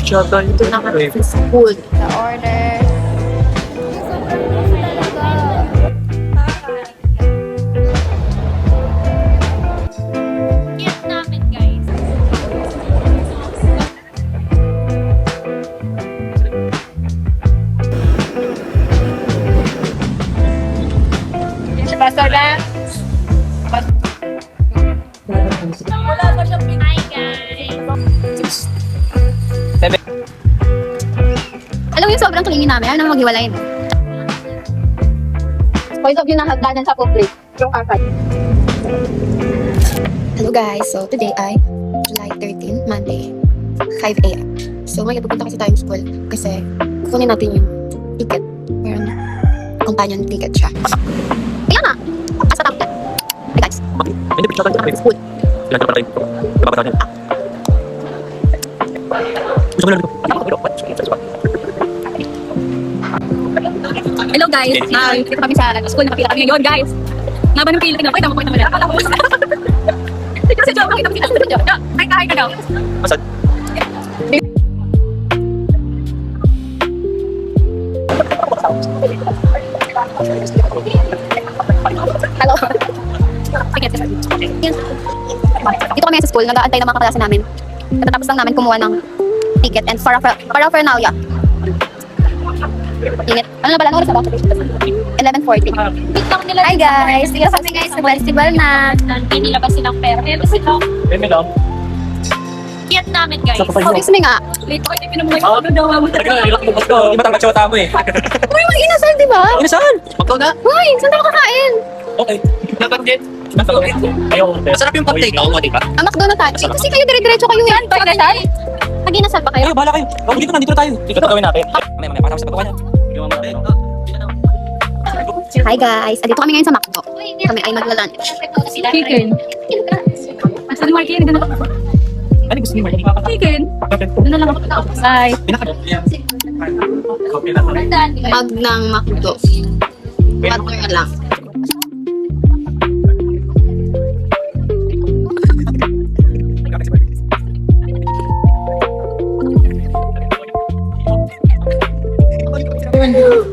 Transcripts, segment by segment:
siya tayo. Ito na kami sa school. The order. Yes namin, guys. Pastor na. Wala pa siyang pinay, guys. Alam mo yung sobrang klingin namin, ayaw na maghiwalayin. Point of view ng hagdanan sa public. Yung kakad. Hello guys, so today ay July 13, Monday, 5 a.m. So ngayon pupunta ko sa Times School kasi kukunin natin yung ticket. Meron companion ticket siya. Ayan na! Asa tapos yan? Hey guys, Hindi, picture tayo. sa school. Ilan ka pa tayo? Kapapagod natin. Gusto mo lang dito. Hello, guys. Dito kami sa school. Nakapila kami ngayon, guys. Naba ng pila. Tingnan mo, pakita mo. Akala ko. Kasi joke, pakita mo kita sa video. Hi ka daw. Asan? Hello. Dito kami sa school, nag-aantay ng mga kaklase namin. Katatapos lang namin kumuha ng ticket and paraphernalia. Ingat. Ano na pala? Ano oras na ba? 11:40. Hi guys! Dito kami guys sa festival na. May nilabas silang pera. Eme lang. Yes namin, guys. Obvious me nga. Late ko kayo pinamulay ko. Ano daw mo Talaga, nilak mo ko. Hindi matangkat siya tama eh. Uy, may inasal, di ba? Ano saan? Magkaw na? Uy, saan tayo kakain? Okay. Dapat din. Ayaw. Masarap yung pag-take out mo, di ba? Ang McDo na tayo. Kasi kayo dire-diretso kayo yan. Pag-inasal? Pag-inasal ba kayo? Ayaw, bahala kayo. Oh, dito na, dito na tayo. Dito na gawin natin. Mamaya, pasama sa pagkawa niya. Hi guys! Dito kami ngayon sa McDo. Kami ay magla-lunch. Chicken. Saan Marky? Ano gusto niyo? Chicken. Bakit? Doon na lang ako. Bye. Pag ng McDo. Water lang.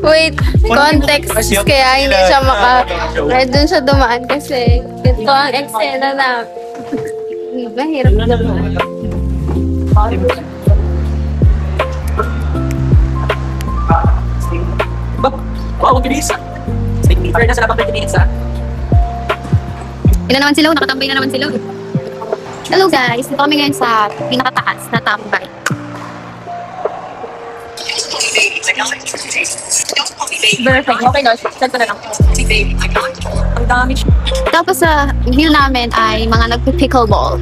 Wait, context kaya hindi siya kaya dun siya dumaan kasi ganito ang eksena na mahirap na Wow, ang bilis. Steak meter na sa labang 30 minutes ah. Ina naman sila, nakatambay na naman sila. Hello guys! Dito kami ngayon sa pinakataas na tambay. Perfect. Okay na. Saan ko na lang. Ang dami siya. Tapos sa meal namin ay mga nagpi-pickleball.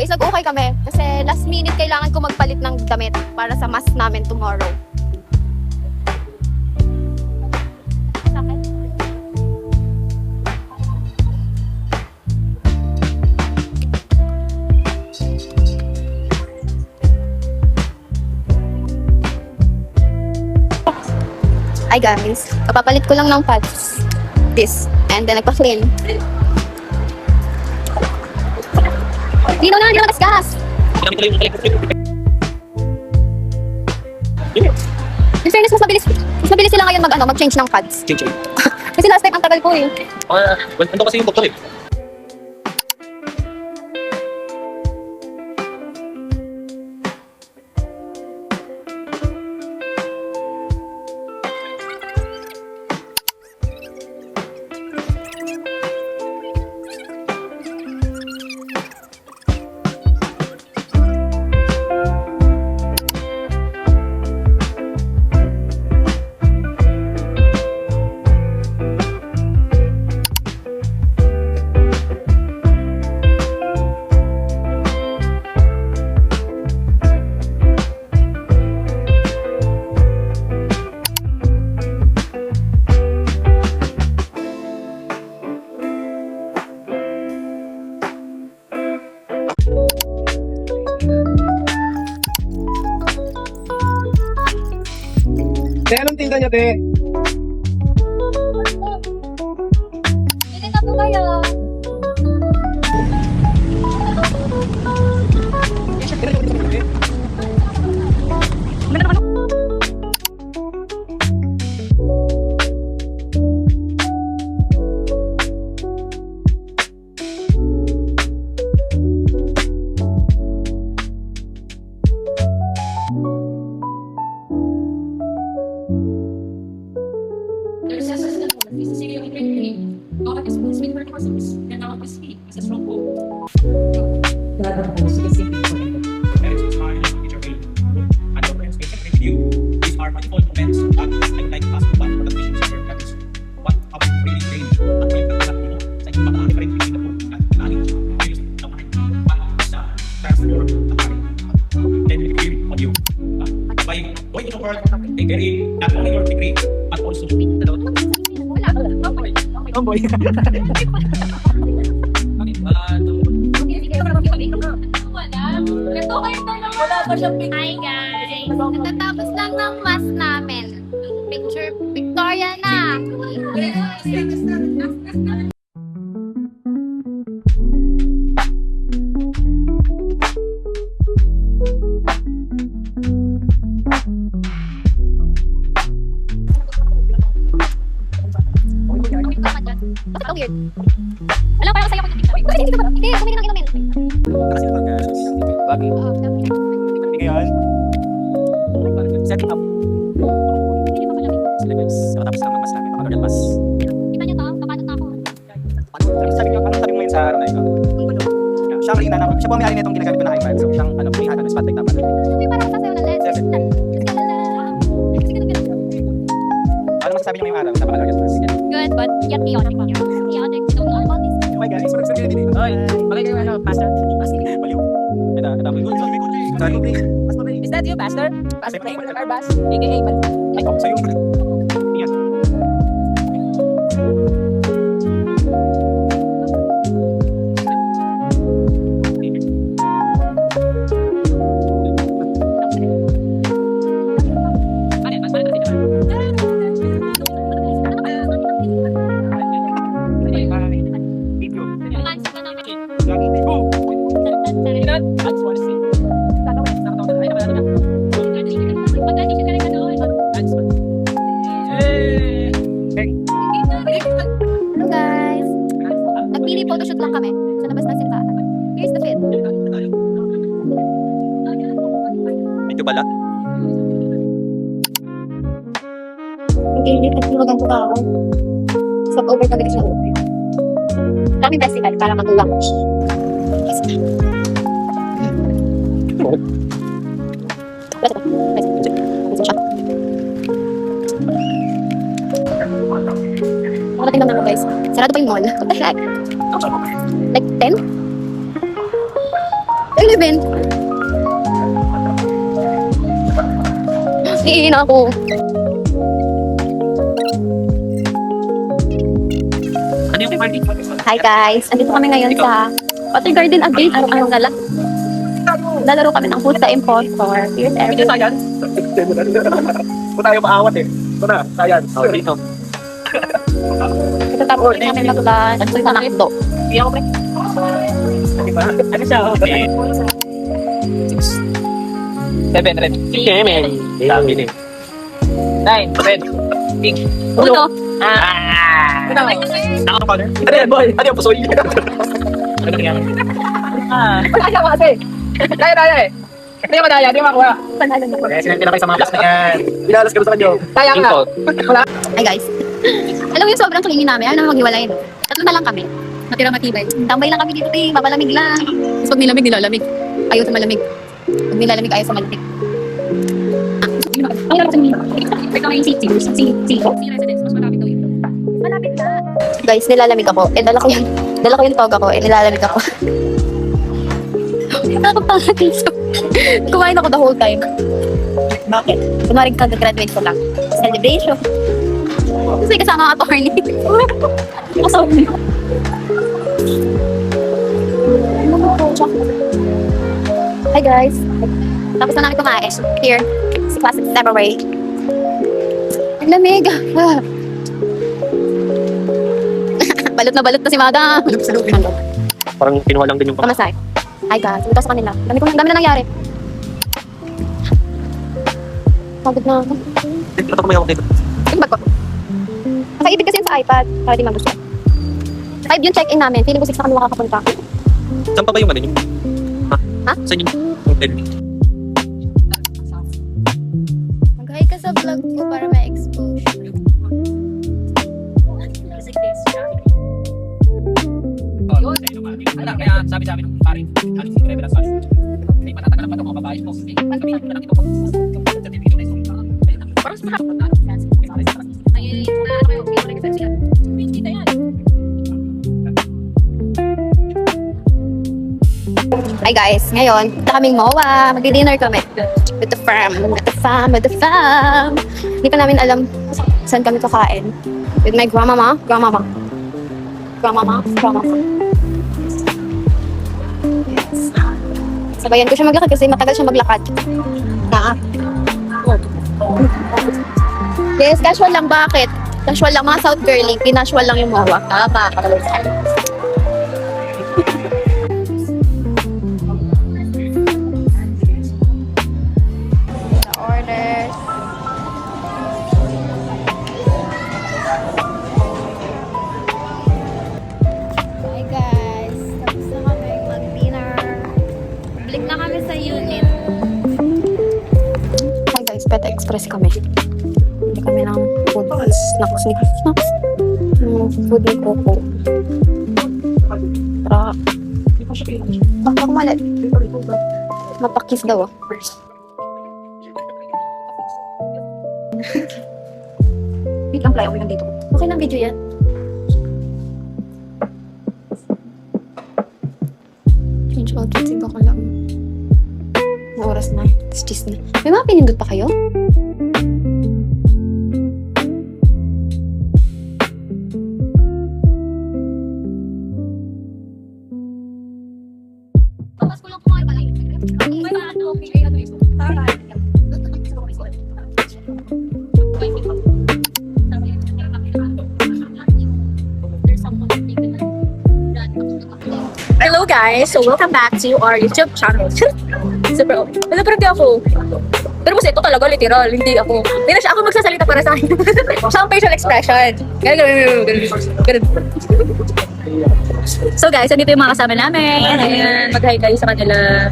Guys, nag-okay kami kasi last minute kailangan ko magpalit ng damit para sa mass namin tomorrow. Sakit. Hi guys, kapapalit ko lang ng pads. This. And then nagpa-clean. Dino na, dino gasgas. Ginamit ko lang yung electric. In fairness, mas mabilis sila ngayon mag-change ng pads. Ching. Kasi last time ang tagal ko eh. Ando kasi yung doktor eh. paninda niya, te. Hindi na po kayo. Not only your degree, but also Tomboy. Hi guys! Natatapos lang ng mass namin. Picture Victoria na! Basta weird. Alam, parang saya ko dito. Hindi, bumili ng inumin. Bagay. Ngayon, setting up. Hindi pa malamig. Sila guys, matapos lang mas namin, makakagal mas. Kita niyo to? Kapano na ako? Sabi mo ngayon sa araw na ito? Siya ang ina, siya po ang may-ari nitong ginagamit ko na iPad. So, siyang pumihatan ng spotlight naman. Hindi, parang sasayaw ng LED. Seven. Ano masasabi niyo ngayong araw? Napakalagas mas. Good, but yet chaotic. Chaotic, we don't know about this. Oh my guys, what's up din? Oy, bagay kayo ano, pastor? Baliw. Ito, good. Sorry, mas mabay. Is that you, Pastor? Pastor Raymond Carbas, aka Bal- Ay, ako sa'yo. Yes. Ano yan? Mas malala din naman. Video. Romance ka naman. Lagi ko. You know what? I just wanna see. Nakatawa na. Ay, nakatawa na. Mag-audition ka rin ka doon. I just wanna see. Eh. Hello guys! Nag-mini photoshoot lang kami sa labas ng simbahan. Here's the fit. Medyo bala. Hindi at lumagang ko ako. Stop over kami sa over. Kami festival para mag-lunch. Makating lang ako guys. Sarado pa yung mall. What the heck? Like 10? 11? Iiin ako. Ano yung party? Hi guys! Andito kami ngayon sa Water Garden again. Araw-araw na lang. Lalaro kami ng Pusa Impostor. Here's Hindi everything. sayan. Kung tayo maawat eh. Ito na, sayan. Dito. Ito tapos namin mag-lunch. Ito yung nakito. Iyaw ko Diba? Ano siya? Okay. 7 red. 7. Sabi din. 9 red. Pink. Uno. Ano ang color? Ano yan, boy? Ano yung pusoy? Ano nangyari? Ayaw kasi. Daya eh. Hindi mo daya, di mo makuha. Panalo na. Eh, sinanti na kayo sa mga plus na yan. Pinalas ka sa kanyo. Daya ka na. Wala. Hi guys. Alam mo yung sobrang clingy namin. Ayaw naman maghiwalay. No? Tatlo na lang kami. Natira matibay. Tambay lang kami dito. Mapalamig lang. Tapos pag nilamig, nilalamig. Ayaw sa malamig. Pag nilalamig, ayaw sa malamig. Ayaw sa malamig. Ito yung city. City residence. Mas malapit daw yun. Malapit na. Guys, nilalamig ako. Dala ko yung toga ko. Nilalamig ako. Nakapangatiso. Kumain ako the whole time. Bakit? Kunwari kag-graduate ko lang. Celebration. Kasi kasama ang attorney. Kasama niyo. Hi guys. Tapos na namin kumain. Here, si Classic February. Ang lamig. Ah. Balot na si Madam. Parang kinuha lang din yung Pamasay. Hi guys, ito sa kanila. Dami na nangyari. Pagod na ako. Ito ko may hawak dito. Yung bag ko. Nakaipid kasi yun sa iPad. Para di mabusog. 5 yung check-in namin. Feeling ko 6 na kami makakapunta. Saan pa ba yung ano yun? Ha? Saan yung hotel? Mag-hi ka sa vlog ko para may exposure. Anak, kaya sabi sa amin ng paring, ano si Trevor at Sasha. Hindi pa natatagal pa ito mga babae mo. Sabihin ko na lang ito. Parang sa mga Hi guys, ngayon, punta kaming MOA. Magdi-dinner kami. With the fam. Hindi pa namin alam saan kami kakain. With my grandmama. Yes. Sabayan ko siya maglakad kasi matagal siya maglakad. Yes, casual lang. Bakit? Casual lang. Mga South Girly. Pinasual lang yung MOA. Orders. Hi guys, tapos na kami mag-dinner. Balik na kami sa unit. Hi guys, Pet Express kami. Hindi kami ng food. Snacks. Food ni Coco. Tara. Baka kumalat. Mapakis daw ah. Wait lang, okay lang dito. Okay lang video yan. Change outfits, iba ko lang. Ang oras na. It's cheese na. May mga pinindot pa kayo? Tapos ko lang kumain pala. May mga ano, okay, ano ito. Tara. Hello guys! So welcome back to our YouTube channel. Super okay. Wala parang di ako. Pero kasi ito talaga literal, hindi ako. Hindi na siya ako magsasalita para sa akin. Siya ang facial expression. Ganun. So guys, andito yung mga kasama namin. Ayan, mag-hi kayo sa kanila.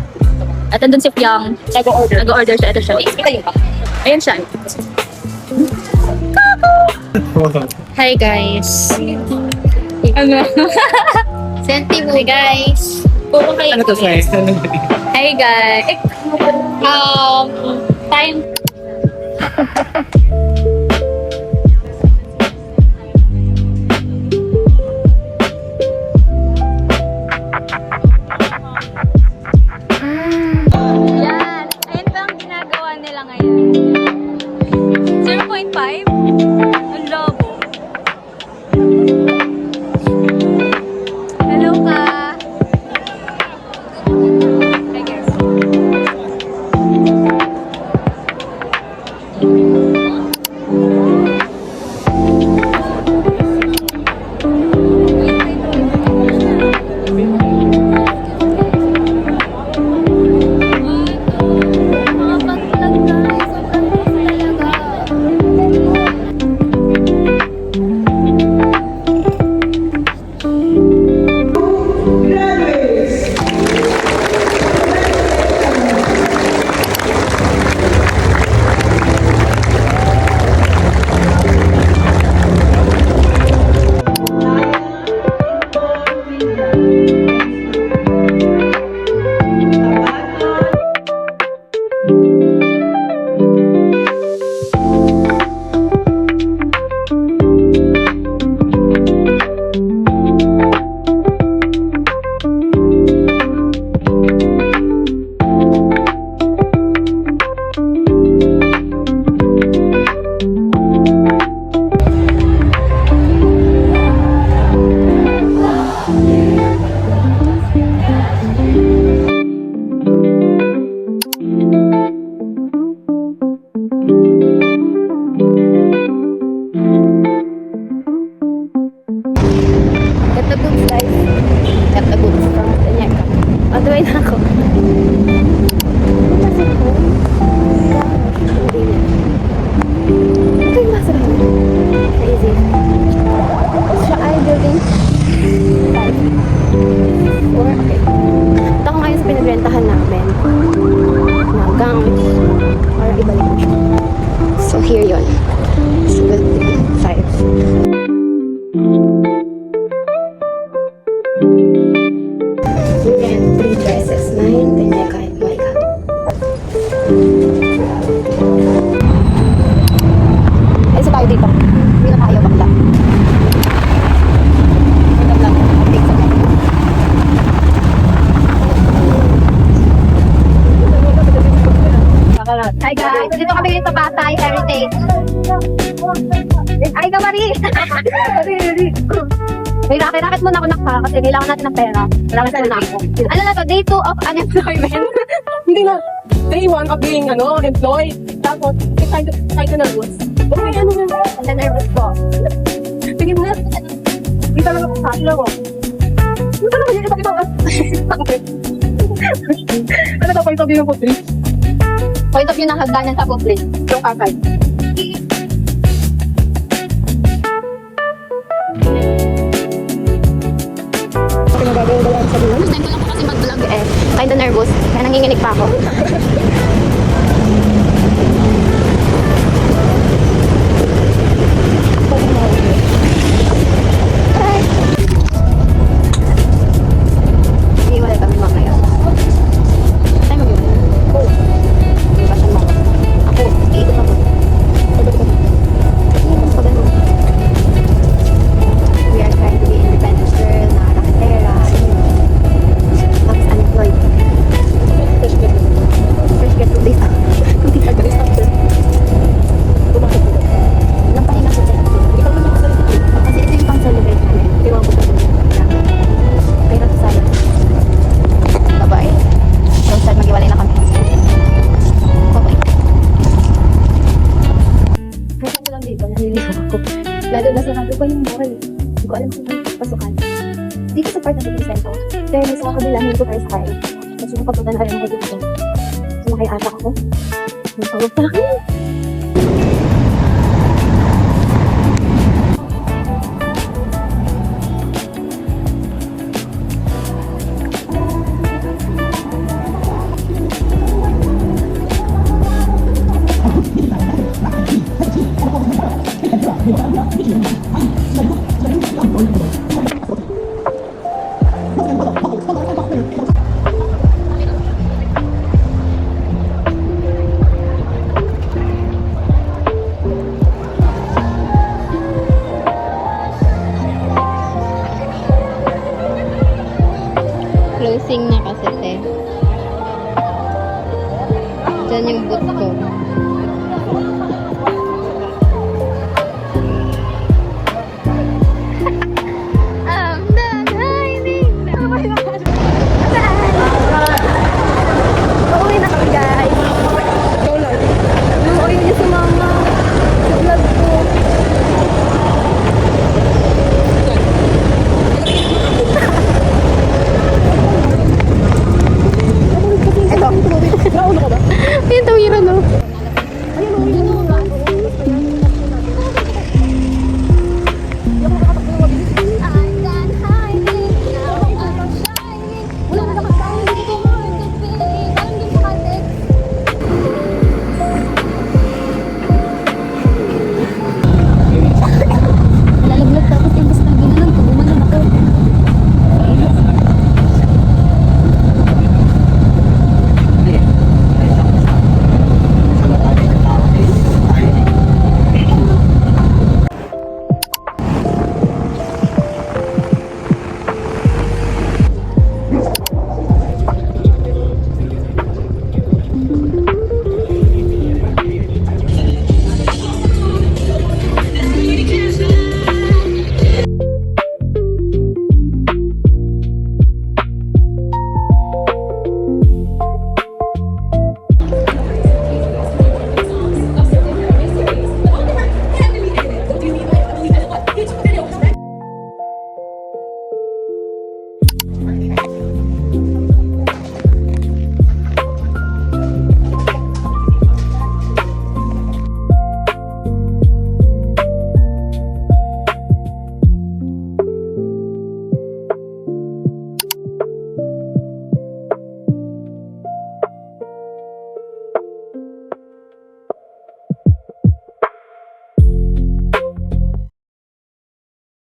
At andun si Pyong. Nag-order siya. Ito siya. Ayan siya. Hi guys. Ano? Senti mo guys. Puro kayo. Ano to, Sai? Hi guys. Time. Yan. Ayun pa ang ginagawa nila ngayon. 0.5? Ang labo. Hello ka. Hi guys. Mga pag-vlog guys, sobrang gusto talaga. Hi guys, dito kami ngayon sa Pasay Heritage. Ay ka Marie! May racket muna ako nakha kasi kailangan natin ng pera. Kailangan natin na ako. Ano na to? Day 2 of unemployment. Hindi na. Day 1 of being, employed. Tapos, kind of nervous. Okay, ano nga? Ang nervous ko. Sige na. Hindi talaga pasasla ko. Hindi talaga yun. Iba't ibang ano to, point of view ng putri? Point of view ng hagdanan sa public. Yung kakay. First time ko lang po kasi mag-vlog eh. Kinda nervous. Kaya nanginginig pa ako. Iiwala kami mamaya. Tayo mag-iwala. Hindi ba siya mga? Ako, iikot ako. We are trying to be independent girl na raketera. Tapos unemployed. Fresh get to this. Hindi ka gulis after. Ilang pahinga sa check. Kasi ito yung pang-celebrate namin. Iwan ko pa ito. Kaya natin sayang. Bye-bye. So, sad mag-iwalay na kami. Okay. Kaya ko lang dito, naliligaw ako. Lalo na sarado pa yung mall. Hindi ko alam kung anong pasukan. Dito sa part na Vicente, pero sa kabila hindi ko tayo sakay. Kasi yung papunta na rin ako dito. Sumakay ata ako. Nagpagod pa ako. Closing na kasi, te. Diyan yung boot ko.